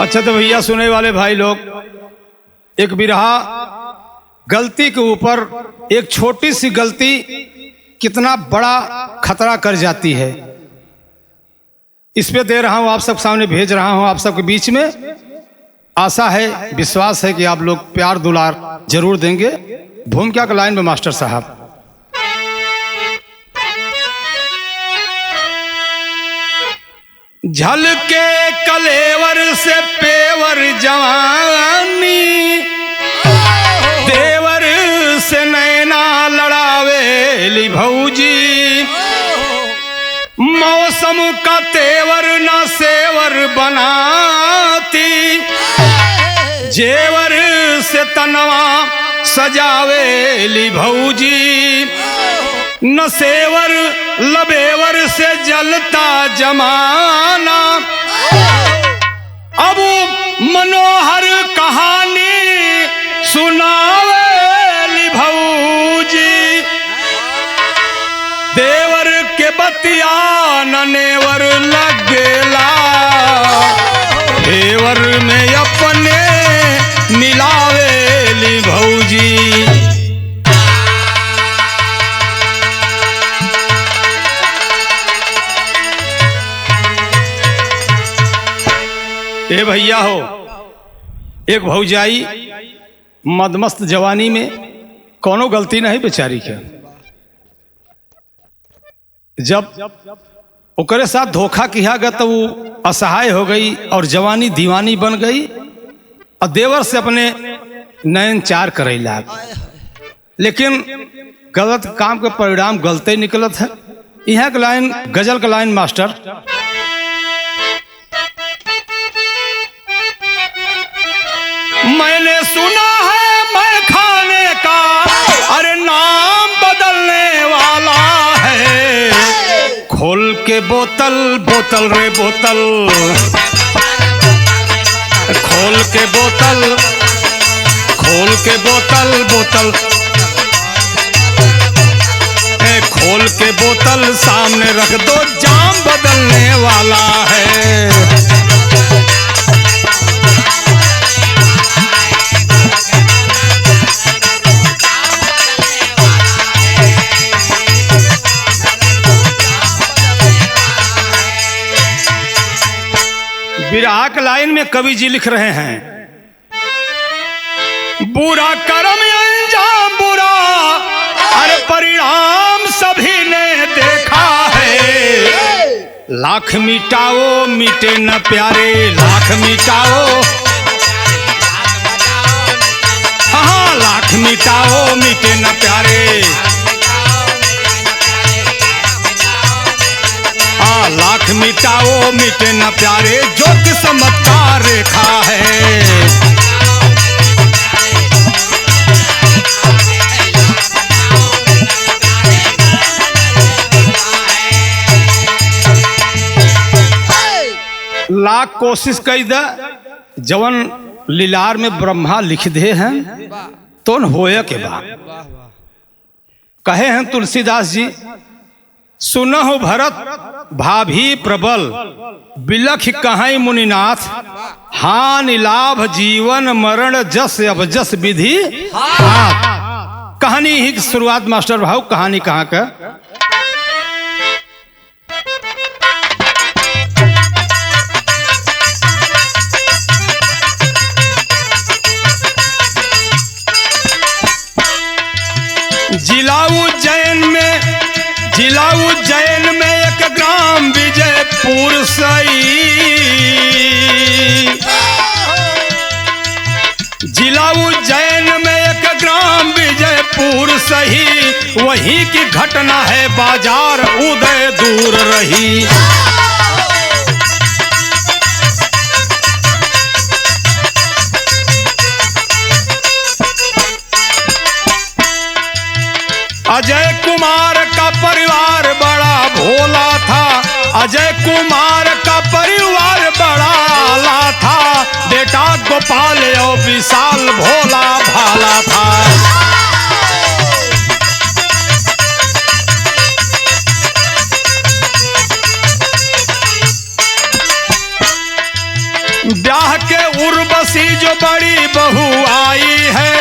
अच्छा तो भैया सुने वाले भाई लोग, एक बिरहा गलती के ऊपर एक छोटी सी गलती कितना बड़ा खतरा कर जाती है, इस पे दे रहा हूं, आप सब सामने भेज रहा हूं, आप सबके बीच में। आशा है, विश्वास है कि आप लोग प्यार दुलार जरूर देंगे। भूमिका का लाइन में मास्टर साहब। झलके कलेवर से पेवर जवानी, देवर से नैना लड़ावेली भौजी, मौसम का तेवर न सेवर बनाती, जेवर से तनवा सजावेली भौजी, न सेवर लबेवर से जलता जमाना। अब मनोहर कहानी सुनावेली भौजी, देवर के बतिया ननेवर लगेला, देवर में अपने मिलावेली भौजी। ए भैया हो, एक भौजाई मदमस्त जवानी में कोनो गलती नहीं बेचारी के, जब ओकरे साथ धोखा किया गया तो वो असहाय हो गई और जवानी दीवानी बन गई और देवर से अपने नयन चार करे लाग। लेकिन गलत काम के परिणाम गलते निकलत है। यहाँ का लाइन, गजल का लाइन मास्टर। मैंने सुना है मैं खाने का अरे नाम बदलने वाला है, खोल के बोतल बोतल रे बोतल, खोल के बोतल, खोल के बोतल बोतल, खोल के बोतल सामने रख दो, जाम बदलने वाला है। विरह के लाइन में कवि जी लिख रहे हैं, बुरा कर्म अंजाम बुरा, अरे परिणाम सभी ने देखा है, लाख मिटाओ मिटे न प्यारे, लाख मिटाओ, हाँ लाख मिटाओ मिटे न प्यारे, लाख मिटाओ मिटे न प्यारे, जो किस्मत का रेखा है। लाख कोशिश कई द जवन लीलार में ब्रह्मा लिख दे हैं तो होए के बाद कहे हैं तुलसीदास जी, सुनहु भरत भाभी प्रबल, बिलख कहाई मुनिनाथ, हानि लाभ जीवन मरण जस अब जस विधि हाथ। कहानी ही की शुरुआत मास्टर भाव, कहानी कहाँ का? जिला उज्जैन में एक ग्राम विजयपुर सही, जिला उज्जैन में एक ग्राम विजयपुर सही, वहीं की घटना है बाजार उदय दूर रही। अजय कुमार का परिवार बड़ा भोला था, अजय कुमार का परिवार बड़ा आला था, बेटा गोपाल और विशाल भोला भाला था। ब्याह के उर्वशी जो बड़ी बहू आई है,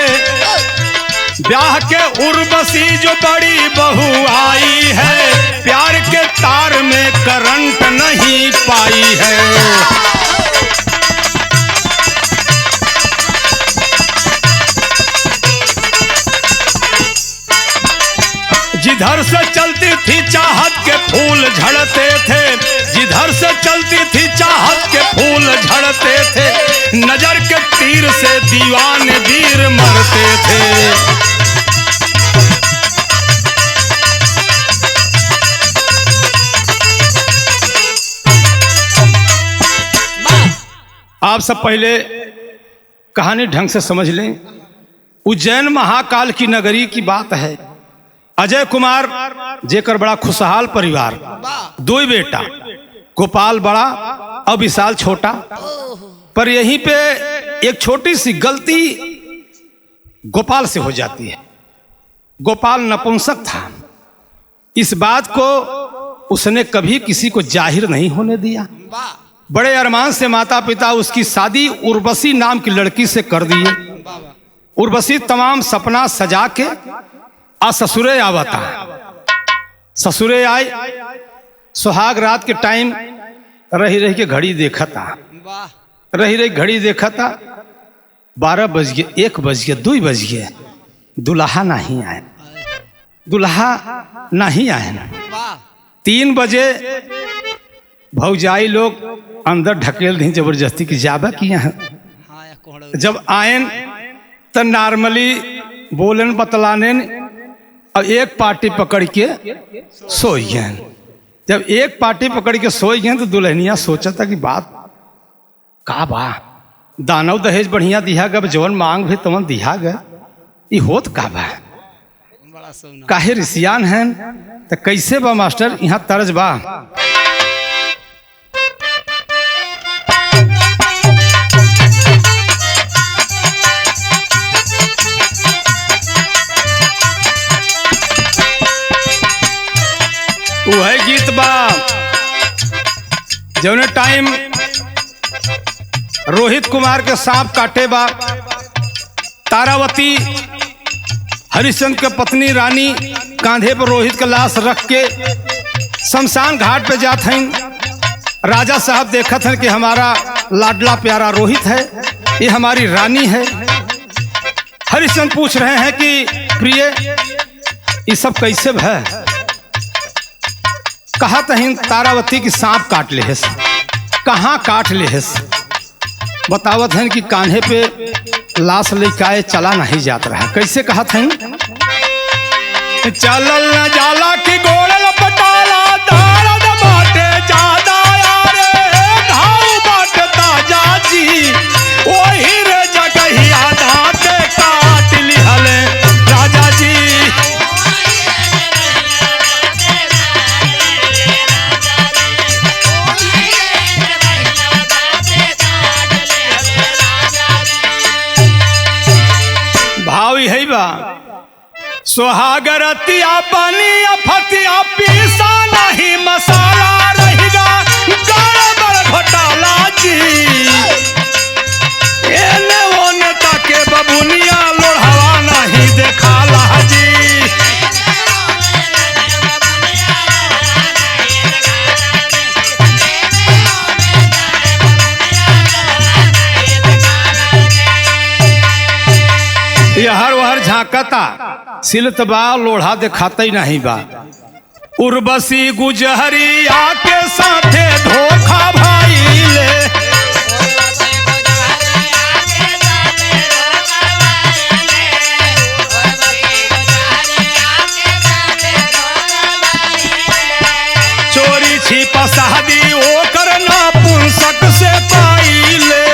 ब्याह के उर्वशी जो बड़ी बहू आई है, प्यार के तार में करंट नहीं पाई है। जिधर से चलती थी चाहत के फूल झड़ते थे, जिधर से चलती थी चाहत के फूल झड़ते थे, नजर के तीर से दीवाने वीर मरते थे। आप सब पहले कहानी ढंग से समझ लें। उज्जैन महाकाल की नगरी की बात है। अजय कुमार जेकर बड़ा खुशहाल परिवार, दो ही बेटा, गोपाल बड़ा और विशाल छोटा। पर यहीं पे एक छोटी सी गलती गोपाल से हो जाती है। गोपाल नपुंसक था। इस बात को उसने कभी किसी को जाहिर नहीं होने दिया। बड़े अरमान से माता पिता उसकी शादी उर्वशी नाम की लड़की से कर दिए। उर्वशी तमाम सपना सजा के ससुरे आवता। ससुरे आए, सुहाग रात के टाइम रही रही के घड़ी देखा था, रही रही घड़ी देखा था। 12 बज गए, 1 बज गए, 2 बज गए, दुल्हा नहीं आए, दुल्हा नहीं आए ना। 3 बजे भौजाई लोग अंदर ढकेल दी जबरदस्ती की जाबा किया है। जब आए तो नॉर्मली बोलन बतलाने और एक पार्टी पकड़ के सोई गए। जब एक पार्टी पकड़ के सोई गए तो दुल्हनिया सोचा था कि बात का बा, दानव दहेज बढ़िया दिया गया, जवन मांग भी तवन दिया गया, ये होत का बा, काहे रिसियान है। तो कैसे बा मास्टर, यहाँ तर्ज बा। वह गीत बा जौने टाइम रोहित कुमार के सांप काटे बा, तारावती हरिश्चंद्र के पत्नी रानी कांधे पर रोहित का लाश रख के शमशान घाट पे जात हैं। राजा साहब देखत हैं कि हमारा लाडला प्यारा रोहित है, ये हमारी रानी है। हरिश्चंद्र पूछ रहे हैं कि प्रिय ये सब कैसे है। कहा तहिन तारावती की सांप काट ले है। कहाँ काट ले है? बतावत हैं कि कान्हे पे लाश लेके चला नहीं जात रहा। कैसे कहा था? चलल न जाला की गोड़ल पटाला, दर्द बाटे ज्यादा यारे, घाव बाट ताजा जी, ओही रे जगहिया दांते काट लिहले राजा जी। भावी है बा सोहागरतिया बनिया फतिया पीसा नहीं मसाला रहेगा, गड़बड़ घोटाला जी। एने ओने ताके बबुनिया लोढ़वा नहीं देखाला जी। हर वहर झांकता, सिलत बा, लोढ़ा दिखाता ही नहीं बा। उर्वशी गुजहरिया के साथे धोखा भाई ले, चोरी छिपा शादी ओकर नापुंसक से पाई ले।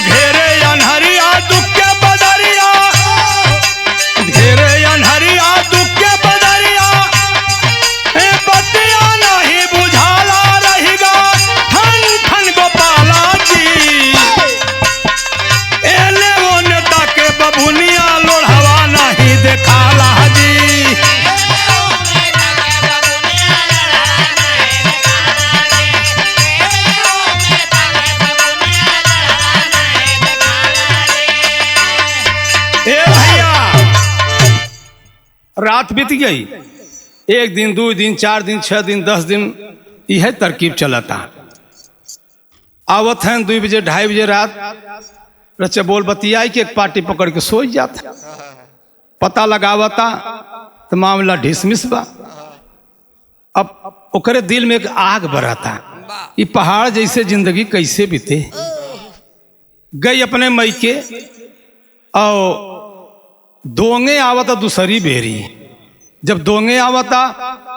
घेरे रात बीत गई, 1 दिन 2 दिन 4 दिन 6 दिन 10 दिन यह तरकीब चलता। आवत हैं 2 बजे 2:30 बजे रात, रचे बोल बतियाई कि एक पार्टी पकड़ के सो जाता। पता लगावता तो मामला ढिसमिस बा। अब ओकरे दिल में एक आग बरता, ये पहाड़ जैसे जिंदगी कैसे बीते। गई अपने मई के और दोंगे आवता दूसरी बेरी। जब दोंगे आवता,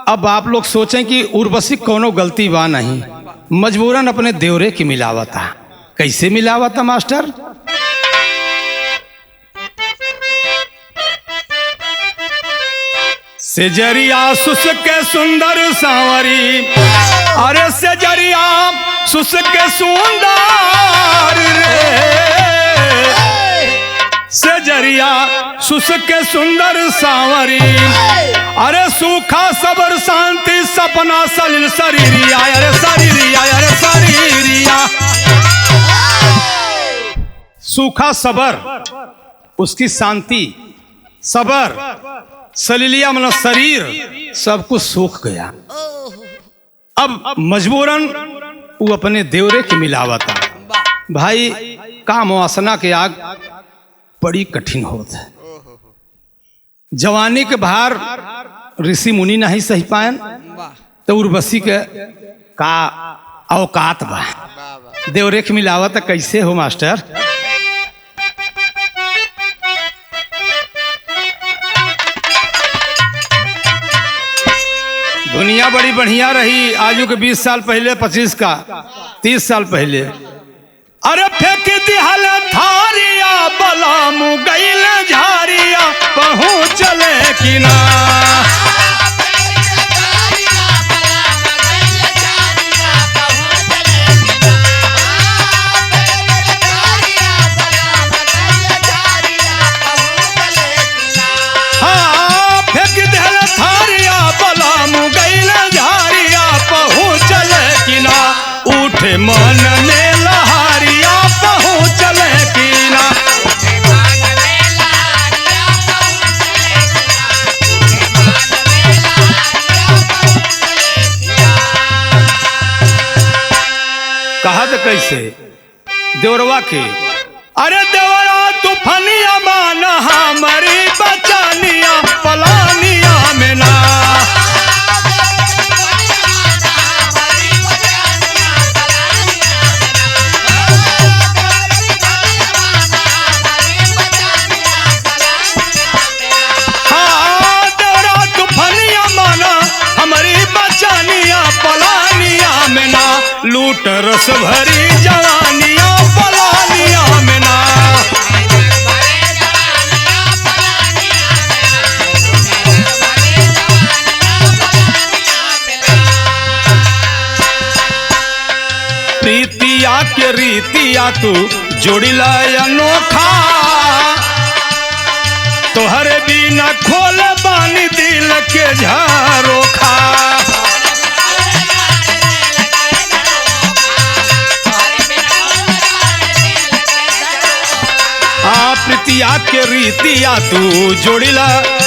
अब आप लोग सोचें कि उर्वशी कोनो गलती बा नहीं, मजबूरन अपने देवरे की मिलावता। कैसे मिलावता मास्टर? सेजरिया सुसक सुंदर सांवरी, अरे सेजरिया सुसक सुंदर रे, सेजरिया सुसक सुंदर सांवरी, अरे सूखा सबर शांति सपना सलिल शरीरिया, अरे शरीरिया, अरे शरीरिया। सूखा सबर, उसकी शांति, सबर, सलिलिया मतलब शरीर, सब कुछ सूख गया। अब मजबूरन वो अपने देवरे की मिलावता। भाई काम वासना के आग बड़ी कठिन होता है। जवानी के भार ऋषि मुनि नहीं सही पायन, तो उर्वशी के का औकात बा। देवरे की मिलावत कैसे हो मास्टर? दुनिया बड़ी बढ़िया रही आजू के 20 साल पहले, 25 का 30 साल पहले। अरे फेंक दिहल थारिया बलाम गईल झारिया, पहुँचले कि ना। हाँ फेंक दिहल थारिया बलाम गईल झारिया, पहुँचले कि ना। उठे मन में लहारिया, पहुँचले कि ना। कहा तो कैसे देवरवा के? अरे देवरा तूफानिया मान हमारी बचानिया, पलानिया में ना। हाँ देवरा तूफानिया माना हमारी बचानिया, पलानिया में ना। लूट रस भरी जवानिया, पलानिया में ना। प्रीतिया के रीतिया तू जोड़िला अनोखा, तोहर बिना खोल बानी दिल के झरोखा। प्रीतिया के रीतिया तू जोड़िला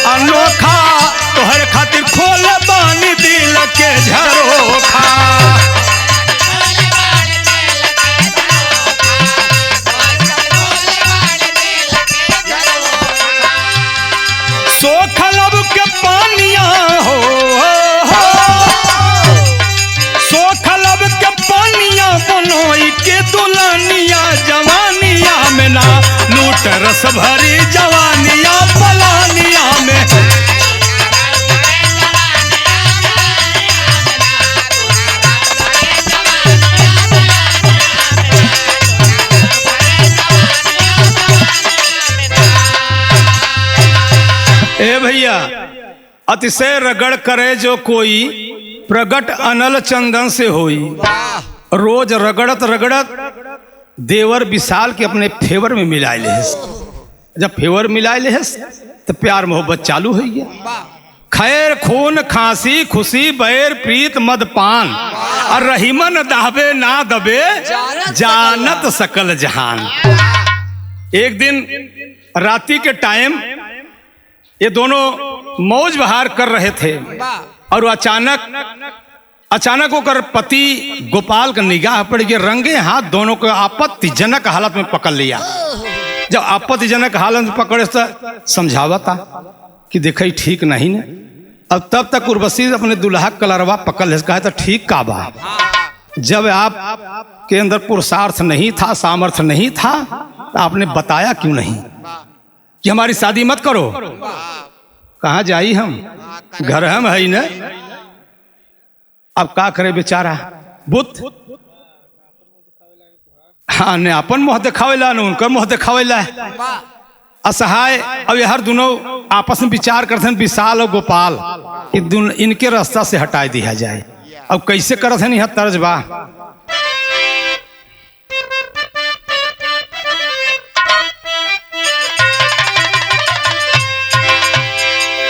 अनोखा, तोहर खातिर खोल बानी दिल के झरोखा। सोखलब के पानिया हो, सोखलब के पानिया बनोई के दुल्हनिया, जवानिया में ना। लूट रस भरी जवानिया, पलानिया में। ए भैया, अतिशय रगड़ करे जो कोई, प्रगट अनल चंदन से होई। रोज रगड़त रगड़त देवर विशाल के अपने फेवर में मिलाए ले। जब फेवर मिलाए ले तो प्यार मोहब्बत चालू हो गया। खैर खून खांसी खुशी बैर प्रीत मदपान, और रहीमन दाहबे ना दबे, जानत सकल जहान। एक दिन राती के टाइम ये दोनों मौज बहार कर रहे थे और अचानक होकर पति गोपाल का निगाह पड़ गई, रंगे हाथ दोनों को आपत्तिजनक हालत में पकड़ लिया। जब आपत्तिजनक हालत में पकड़े तो समझावा था कि देखा ठीक नहीं ने। अब तब तक उर्वशी अपने दुल्हा कलरवा पकड़ ले, कहा था ठीक का बा, जब आप के अंदर पुरुषार्थ नहीं था, सामर्थ्य नहीं था, तो आपने बताया क्यों नहीं कि हमारी शादी मत करो। कहाँ जाई हम, घर हम है ही न। अब का करे बेचारा बुत, हाँ ने अपन मुँह दिखावेला न उनकर मुँह दिखावेला, असहाय। अब हर दोनों आपस में विचार करते हैं, विशाल और गोपाल, इनके रास्ता से हटा दिया जाए। अब कैसे करत है यहाँ तर्ज बा।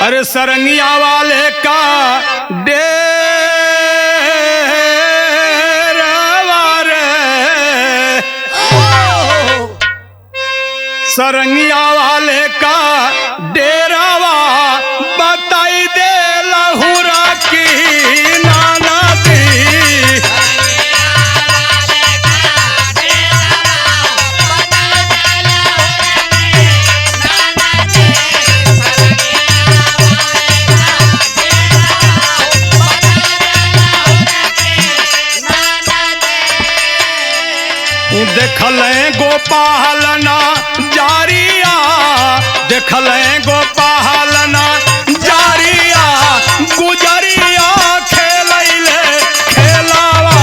अरे सरंगिया वाले का डेरावा रे, सरंगिया वाले का डेरावा बताई दे लहुरा की नाना दी। देखल गोपालना जारिया, देखल गोपालना जारिया, गुजरिया खेलैले खेलावा।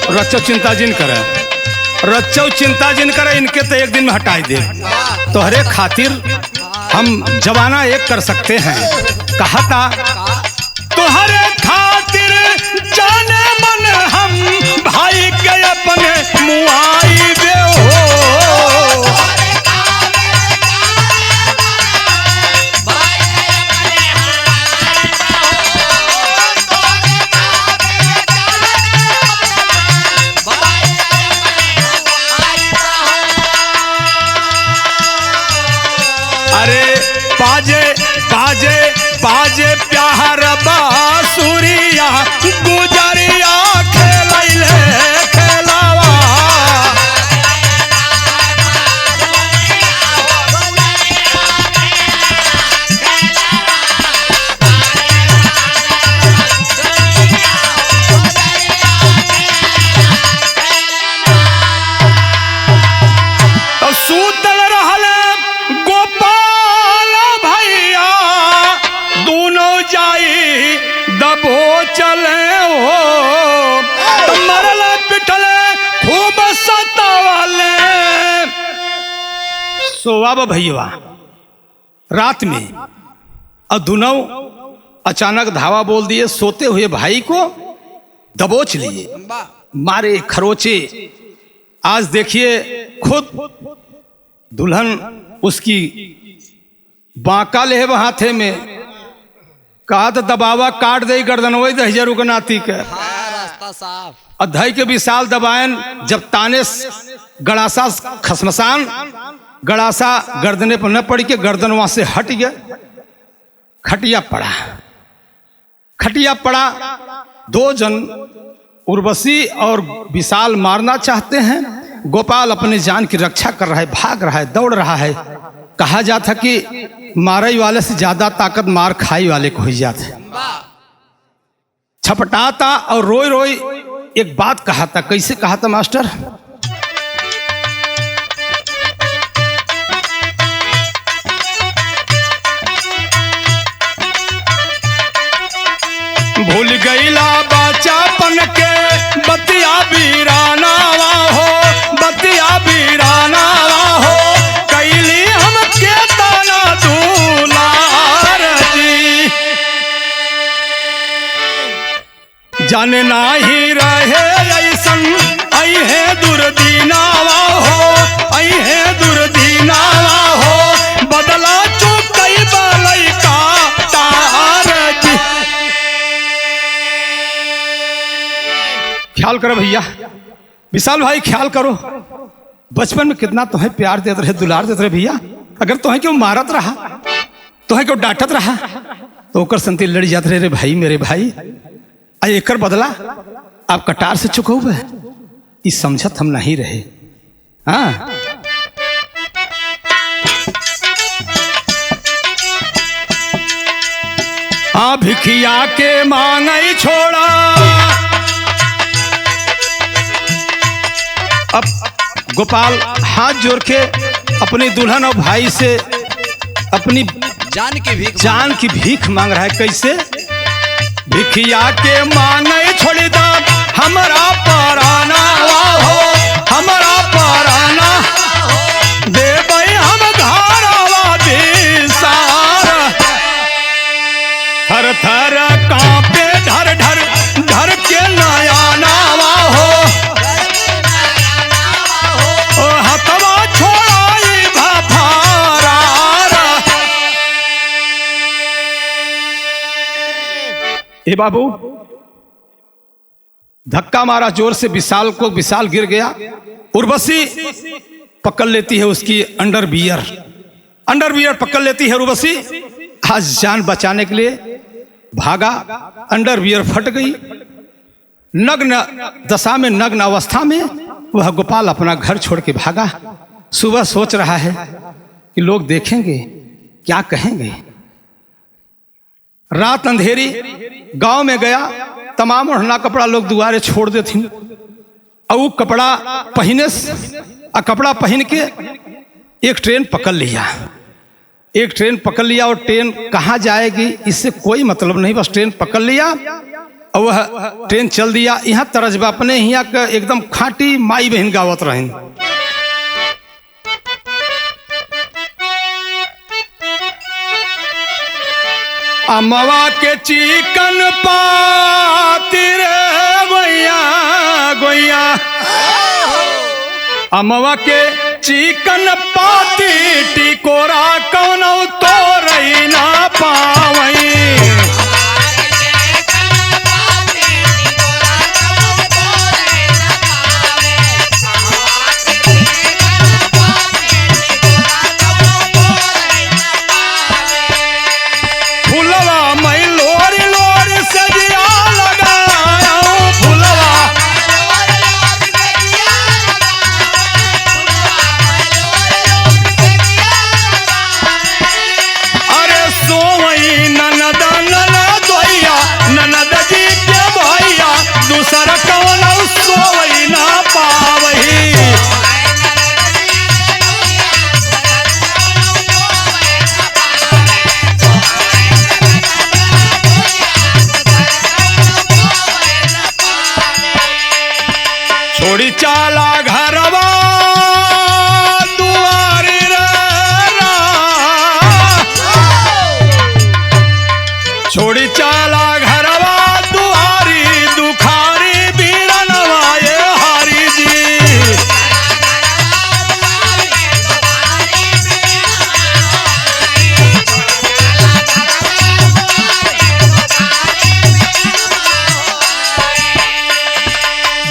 रच्चौ चिंता जिन करे, रच्चौ चिंता जिन करे, इनके तो एक दिन में हटाई दे। तोहरे खातिर हम जवाना एक कर सकते हैं। कहा था तोहरे खातिर जाने मन हम भाई के अपने मुआई दे हो। बाजे बाजे प्यार बासुरिया, गुजरिया खेलैले खेलावा। तो सूतल रहल गोपाल भैया, दोनों जाई दबो चले हो। तो मरल पिटले खूब सतावाले। सोवा भैया रात में, और दोनों अचानक धावा बोल दिए, सोते हुए भाई को दबोच लिए, मारे खरोचे। आज देखिए खुद दुल्हन उसकी बांका ले हाथे में, कहा तो दबावा काट दे गर्दन, वही दहजरू के नाती के रास्ता साफ। अधई के विशाल दबायन, जब ताने गड़ासा खसमसान, गड़ासा गर्दने पर न पड़ के गर्दन वहां से हट गया। खटिया पड़ा, खटिया पड़ा। दो जन उर्वशी और विशाल मारना चाहते हैं। गोपाल अपने जान की रक्षा कर रहा है, भाग रहा है, दौड़ रहा है। कहा जाता कि मारई वाले से ज्यादा ताकत मार खाई वाले को ही जाता है। छपटाता और रोई रोई एक बात कहा था। कैसे कहा था मास्टर? भूल गईला बचापन के बतिया वीरानावा हो, बतिया वीरानावा हो, कैली हम के ताना दुलार जी। जाने नाही रहे ऐसन आई है दुर्दीनावा हो, आई है दुर्दीनावा हो, बदला चुकई बलई का तार जी। ख्याल करो भैया, विशाल भाई ख्याल करो, बचपन में कितना तुम्हें प्यार देते रहे, दुलार देते रहे भैया। अगर तुम्हें क्यों मारत रहा, तुम्हें क्यों डांटत रहा, तो ओकर संति लड़ जाते रहे, रे भाई मेरे भाई। एकर बदला आप कटार से चुको हुए, इस समझत हम नहीं रहे। हाँ भिखिया के मांगई छोड़ा, अब गोपाल हाथ जोड़ के अपनी दुल्हन और भाई से अपनी जान की भीख मांग रहा है। कैसे? भिखिया के मांगे छोड़ी दा हमारा पराना हो, हमारा पराना दे भाई हम घरवा दिसारा। थर थर कांपे ढर ढर ढर के नया नावा हो, हथवा छोड़ाई भाफारा। ए बाबू, धक्का मारा जोर से विशाल को, विशाल गिर गया। उर्वशी पकड़ लेती है उसकी अंडरवियर, अंडरवियर पकड़ लेती है उर्वशी। आज जान बचाने के लिए भागा, अंडरवियर फट गई। नग्न दशा में, नग्न अवस्था में वह गोपाल अपना घर छोड़ के भागा। सुबह सोच रहा है कि लोग देखेंगे, क्या कहेंगे। रात अंधेरी, गांव में गया, तमाम ओढ़ना कपड़ा लोग दुआरे छोड़ देते, और वो कपड़ा पहने, कपड़ा पहन के एक ट्रेन पकड़ लिया, एक ट्रेन पकड़ लिया। और ट्रेन कहाँ जाएगी इससे कोई मतलब नहीं, बस ट्रेन पकड़ लिया और वह ट्रेन चल दिया। यहाँ तरजबा अपने यहाँ का एकदम खाटी माई बहन गावत रहें। अमवा के चिकन पाती रे गोया गोया, अमवा के चिकन पाती टिकोरा कौन तो रही ना पावई। छोड़ी चाला घरवा दुआरी रे, छोड़ी चाला घरवा दुआरी, दुखारी बीरनवा ये हारी जी।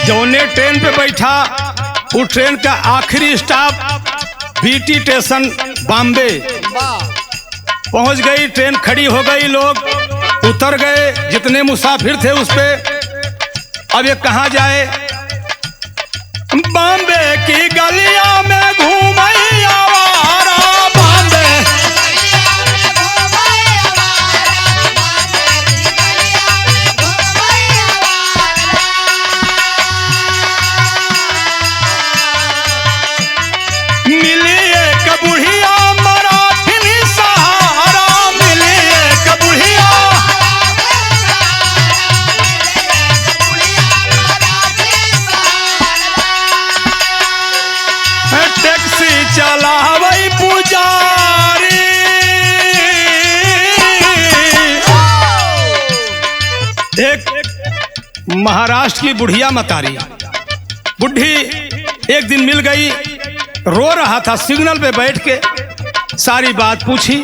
जौने ट्रेन पे बैठा, वो ट्रेन का आखिरी स्टॉप बीटी स्टेशन बॉम्बे पहुंच गई। ट्रेन खड़ी हो गई, लोग उतर गए, जितने मुसाफिर थे उस पे। अब ये कहाँ जाए? बॉम्बे की गलियां में घूमई आवारा, बॉम्बे महाराष्ट्र की बुढ़िया मतारी बुढ़ी एक दिन मिल गई, रो रहा था सिग्नल पे बैठ के, सारी बात पूछी,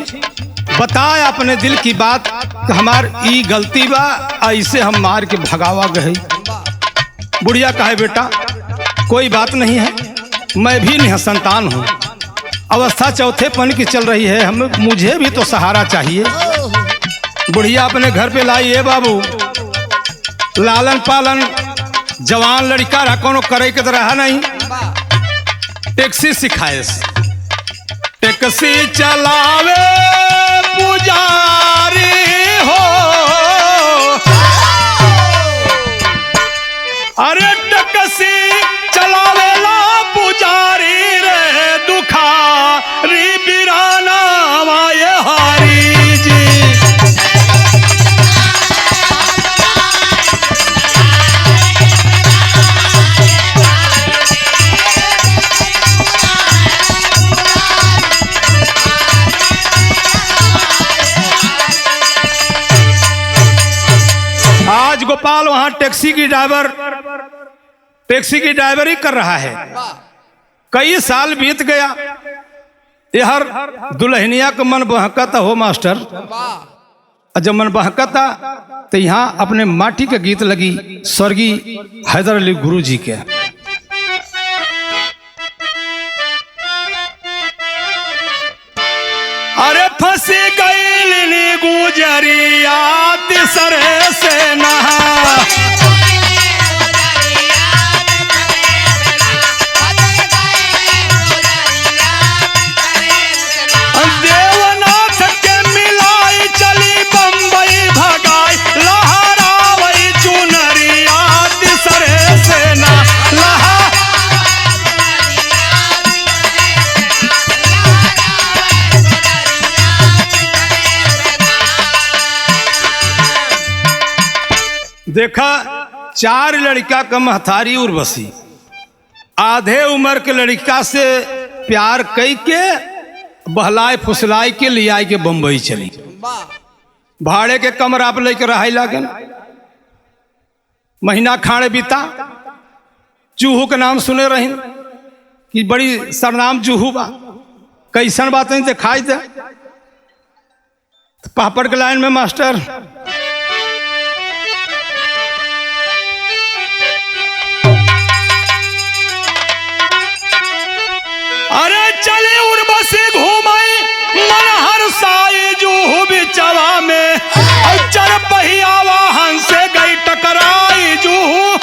बताया अपने दिल की बात कि हमार ई गलती बा, ऐसे हम मार के भगावा गए। बुढ़िया कहे बेटा कोई बात नहीं है, मैं भी निसंतान हूँ, अवस्था चौथे पन की चल रही है, हम मुझे भी तो सहारा चाहिए। बुढ़िया अपने घर पे लाई, है बाबू लालन पालन जवान लड़का रहा, कोनो करे के तो रहा नहीं, टैक्सी सिखाए, टैक्सी चलावे पुजारी हो, अरे टैक्सी चलावेला पुजारी रे, दुखारी बिराना माये हारी जी। आज गोपाल वहां टैक्सी की ड्राइवरी कर रहा है। कई साल बीत गया, हर दुल्हनिया का मन बहकता हो मास्टर, जब मन बहकता तो यहाँ अपने माटी के गीत लगी स्वर्गीय हैदर अली गुरु जी के। अरे फंसी गई गुजरिया तिसरे से नहा, देवनाथ के मिलाई चली बम्बई भगाई, लहरावई चुनरिया तिसरे से ना लहा। देखा 4 लड़का का महतारी उर्वशी आधे उम्र के लड़का से प्यार कई के बहलाए फुसलाए के ले आई के बम्बई चली, भाड़े के कमरा पर लेकर रहा लगे, महीना खाड़े बीता। जूहू के नाम सुने रही कि बड़ी सरनाम जूहू बा, कैसन बात नहीं दिखाई दे। पापड़ के लाइन में मास्टर अरे चले उर्वशी घूमाई मन हरसाई जूहू बिचवा में, चर पहिया वाहन से गई टकराई जूहू।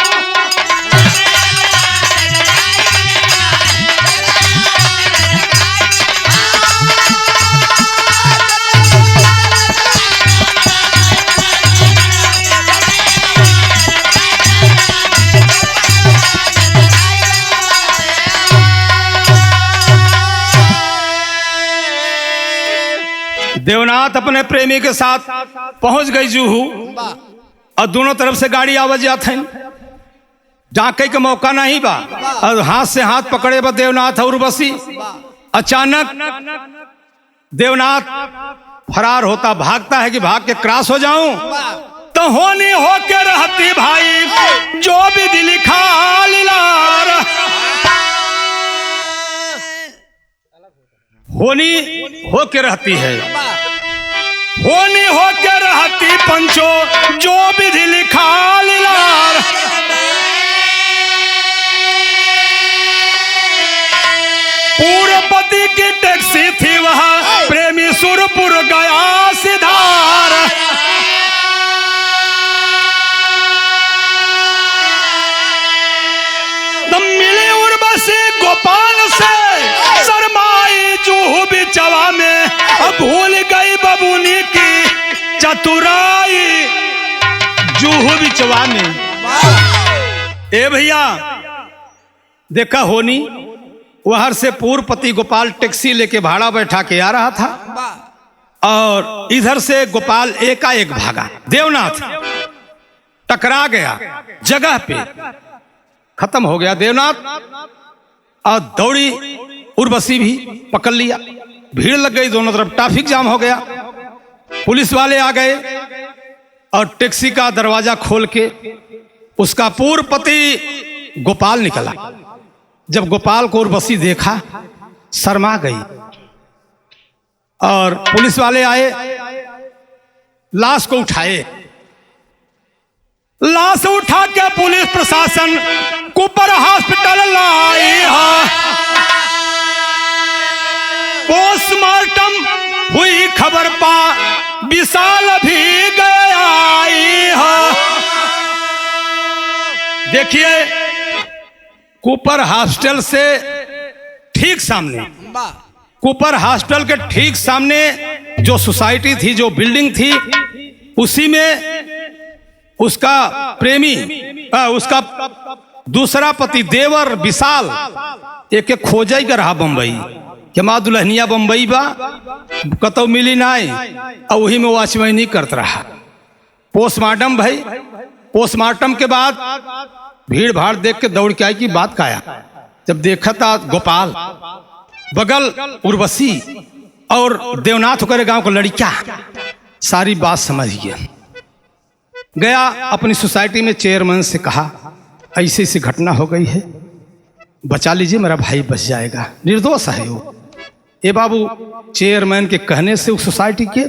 देवनाथ अपने प्रेमी के साथ पहुंच गई जूहू, और दोनों तरफ से गाड़ी आवाज जात है, डाके का मौका नहीं बा, और हाथ से हाथ पकड़े बा देवनाथ और उर्वशी। अचानक देवनाथ फरार होता, भागता है कि भाग के क्रॉस हो जाऊं, तो होनी होके रहती भाई जो विधि लिखा लीलार, होनी होके रहती है, होनी होके रहती पंचो जो विधि लिखा लीलार। पूर्वपति की टैक्सी थी वहां, प्रेमी सुरपुर गया सिधार। मिली उर्वशी गोपाल से शर्माई जूहू बिचवा में, भूल गई बबूनी की चतुराई जूहू बिचवा में। ए भैया देखा होनी वहां से पूर्वपति गोपाल टैक्सी लेके भाड़ा बैठा के आ रहा था, और इधर से गोपाल एकाएक भागा, देवनाथ टकरा गया जगह पे, खत्म हो गया देवनाथ, और दौड़ी उर्वशी भी पकड़ लिया, भीड़ लग गई दोनों तरफ, ट्रैफिक जाम हो गया। पुलिस वाले आ गए और टैक्सी का दरवाजा खोल के उसका पूर्व पति गोपाल निकला। जब गोपाल को उर्वशी देखा शर्मा गई और पुलिस वाले आए, लाश को उठाए। लाश उठा के पुलिस प्रशासन कुपर हॉस्पिटल लाई है। पोस्टमार्टम हुई खबर पा विशाल भी गया है। देखिए कुपर हॉस्पिटल से ठीक सामने, कुपर हॉस्पिटल के ठीक सामने जो सोसाइटी थी, जो बिल्डिंग थी, उसी में उसका प्रेमी, उसका दूसरा पति देवर विशाल एक खोजा कर रहा बम्बई के माँ दुल्हनिया बम्बई बा कतौ मिली नाई और वही में वॉचमैनी करत रहा। पोस्टमार्टम भाई, पोस्टमार्टम के बाद भीड़ भाड़ देख के दौड़ के आई कि बात काया। जब देखा था गोपाल, बगल उर्वशी और देवनाथ करे गांव को लड़कियां, सारी बात समझ गया। अपनी सोसाइटी में चेयरमैन से कहा ऐसी ऐसी घटना हो गई है, बचा लीजिए, मेरा भाई बच जाएगा, निर्दोष है वो। ये बाबू चेयरमैन के कहने से उस सोसाइटी के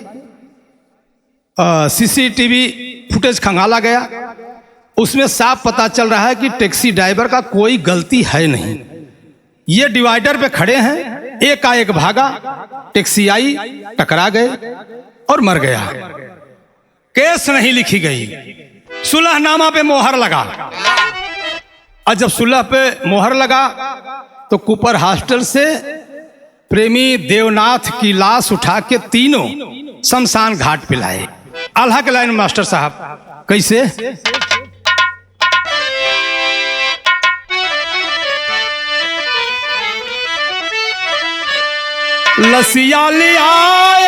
सीसीटीवी फुटेज खंगाला गया। उसमें साफ पता चल रहा है कि टैक्सी ड्राइवर का कोई गलती है नहीं। ये डिवाइडर पे खड़े हैं, एकाएक भागा, टैक्सी आई, टकरा गए और मर गया। केस नहीं लिखी गई, सुलहनामा पे मोहर लगा। और जब सुलह पे मोहर लगा तो कुपर हॉस्पिटल से प्रेमी देवनाथ की लाश उठा के तीनों शमशान घाट पे लाए। आल्हा के लाइन मास्टर साहब कैसे? लसिया ले आए,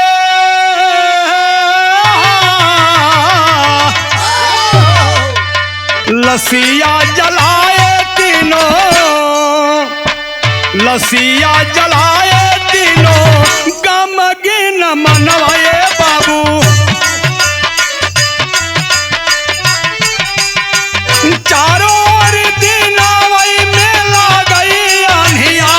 लसिया जलाए तीनों, लसिया जलाए तीनों, गम गिन मनवाए बाबू। चारों ओर दिनावई में ला गई आंधिया।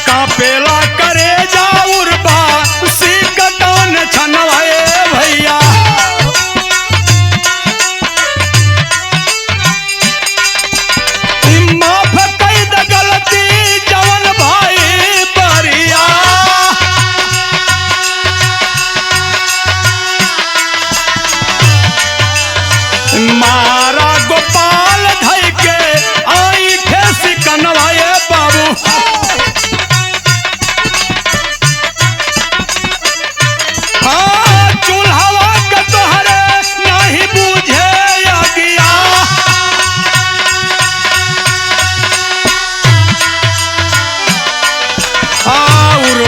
कापेला करे जाऊर बा सिकटौन छनवाए भैया। माफ कई द गलती जवन भाई बरिया। मारा गोपाल धई के आई थे सिकनवाए बाबू।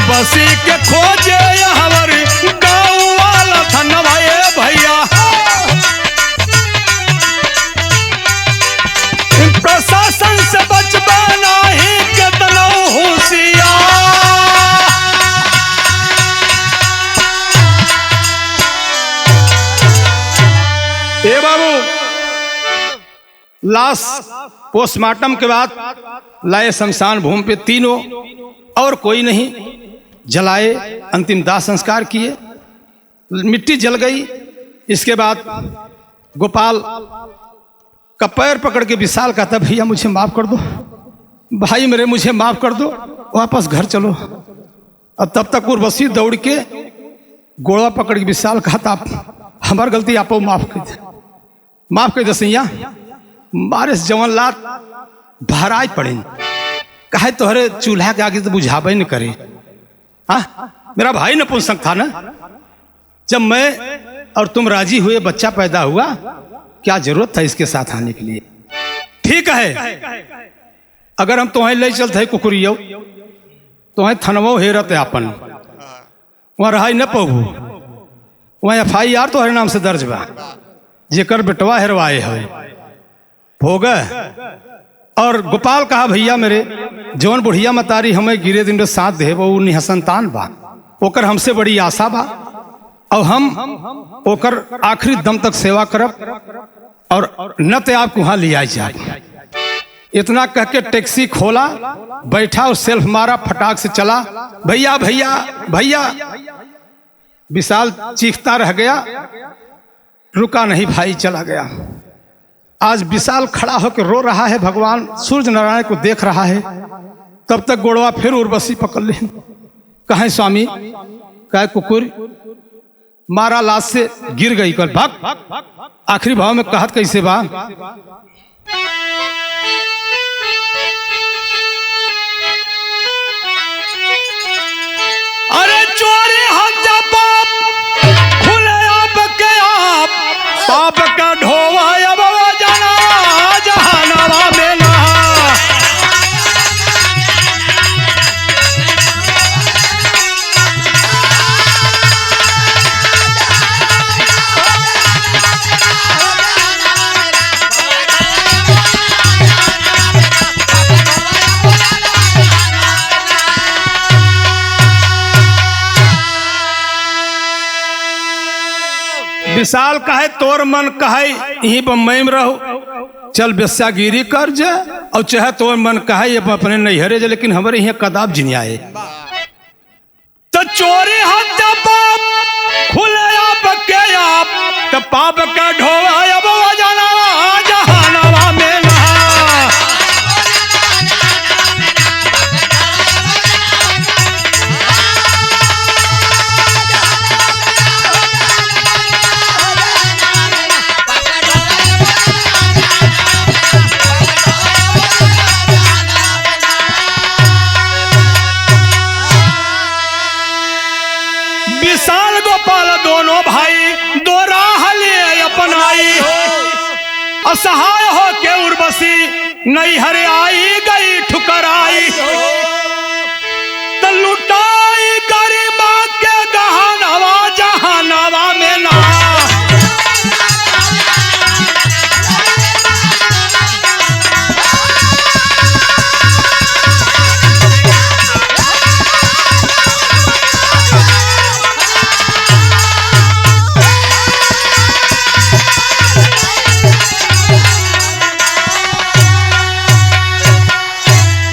बसी के खोजे हवर गाँव वाला थनवाए भैया। प्रशासन से बचबा नहीं कितना होशियार। ए बाबू लाश पोस्टमार्टम के बाद लाए शमशान भूमि पे तीनों, और कोई नहीं, जलाए, अंतिम दाह संस्कार किए, मिट्टी जल गई। इसके बाद गोपाल का पैर पकड़ के विशाल कहता भैया मुझे माफ कर दो, भाई मेरे मुझे माफ कर दो, वापस घर चलो। अब तब तक उर्वशी दौड़ के गोड़ा पकड़ के विशाल कहता हमार गलती आपको माफ कर दे, माफ कर दे सैया। मारे जवन लात भराई पड़े, कहे तोहरे चूल्हा के आगे तो बुझावे न करे। हाँ मेरा भाई नपुंसक था ना, जब मैं और तुम राजी हुए, बच्चा पैदा हुआ, क्या जरूरत था इसके साथ आने के लिए? ठीक है, अगर हम तुम्हें ले चलते कुकुरियो, तुम्हें थनवो हेरत है अपन, वहां रहा न पहू, वहां FIR तो हर नाम से दर्ज बा, जेकर बेटवा हेरवाए है भोग और गोपाल कहा भैया मेरे जौन बुढ़िया मतारी हमें गिरे दिन में साथ दे वो निहसंतान बा, ओकर हमसे बड़ी आशा बा और हम ओकर आखिरी दम तक सेवा करब और न तो आपको वहां ले आई जाए। इतना कह के टैक्सी खोला, बैठा और सेल्फ मारा, फटाक से चला। भैया भैया भैया विशाल चीखता रह गया, रुका नहीं भाई, चला गया। आज विशाल खड़ा होकर रो रहा है, भगवान सूर्य नारायण को देख रहा है। तब तक गोड़वा फिर उर्वशी पकड़ ले। कहे स्वामी, कहे कुकुर मारा, लाश से गिर गई, कल भाग। आखिरी भाव में कहत कैसे बा, अरे चोरी हत्या पाप खुले आप के आप, पाप का ढोवा अब जाना जहानावा में ना। विशाल कहे तोर मन कहे यहीं बम्बई में रहो, चल बेस्यागिरी कर जा, और चाहे तोर मन कहे ये अपने नैहरे जा, लेकिन हमारे यहाँ कदाब जिनियाए। तो चोरी हत्या पाप खुले आप के आप, तो पाप का ढोवा अब जाना जहानावा में ना। विशाल गोपाल दोनों भाई दो राह लिए अपनाई, असहाय हो के उर्वशी नैहर आई गई ठुकराई। तो लुटाई गरिमा के गहनवा जहानावा में ना।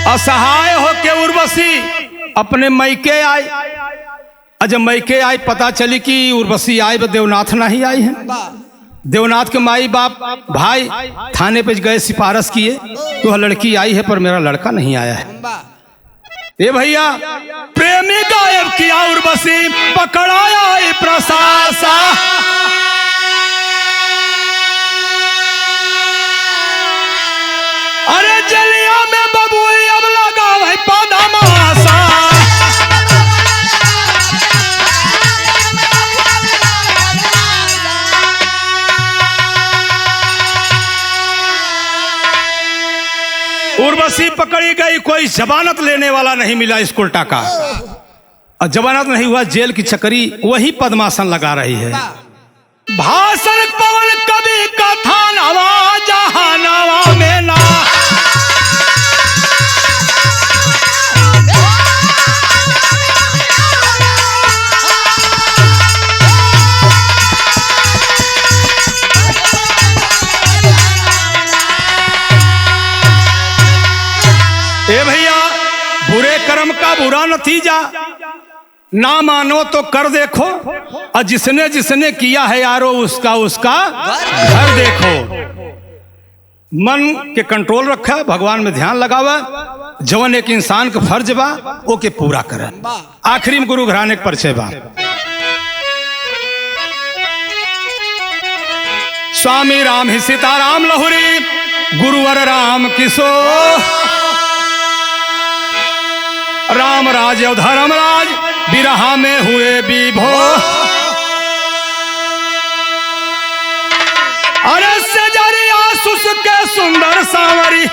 असहाय होके उर्वशी अपने मैके आई। जब मैके आई पता चली कि उर्वशी आई वो देवनाथ नहीं आई है। देवनाथ के माई बाप भाई थाने पे गए, सिफारिश किए तो लड़की आई है पर मेरा लड़का नहीं आया है। ये भैया प्रेमी गायब किया उर्वशी, पकड़ाया प्रशासन। अरे जलिया में बबुई अब लगा भाई पदमासा। उर्वशी पकड़ी गई, कोई जमानत लेने वाला नहीं मिला इस उल्टा का, और जमानत नहीं हुआ, जेल की चक्री वही पद्मासन लगा रही है। भाषण पवन कवि कथा नवा जहानावा में ना। ए भैया बुरे कर्म का बुरा नतीजा ना मानो तो कर देखो, और जिसने जिसने किया है यारो उसका उसका घर देखो। मन के कंट्रोल रखा, भगवान में ध्यान लगावा, जवन एक इंसान का फर्ज बा वो के पूरा करे। आखिरी में गुरु घराने के परिचय बा। स्वामी राम ही सीताराम लहुरी, गुरुवर राम किशोर, राम राज और धर्मराज बिरहा में हुए विभोर। अरे सजरिया सुस के सुंदर सांवरी,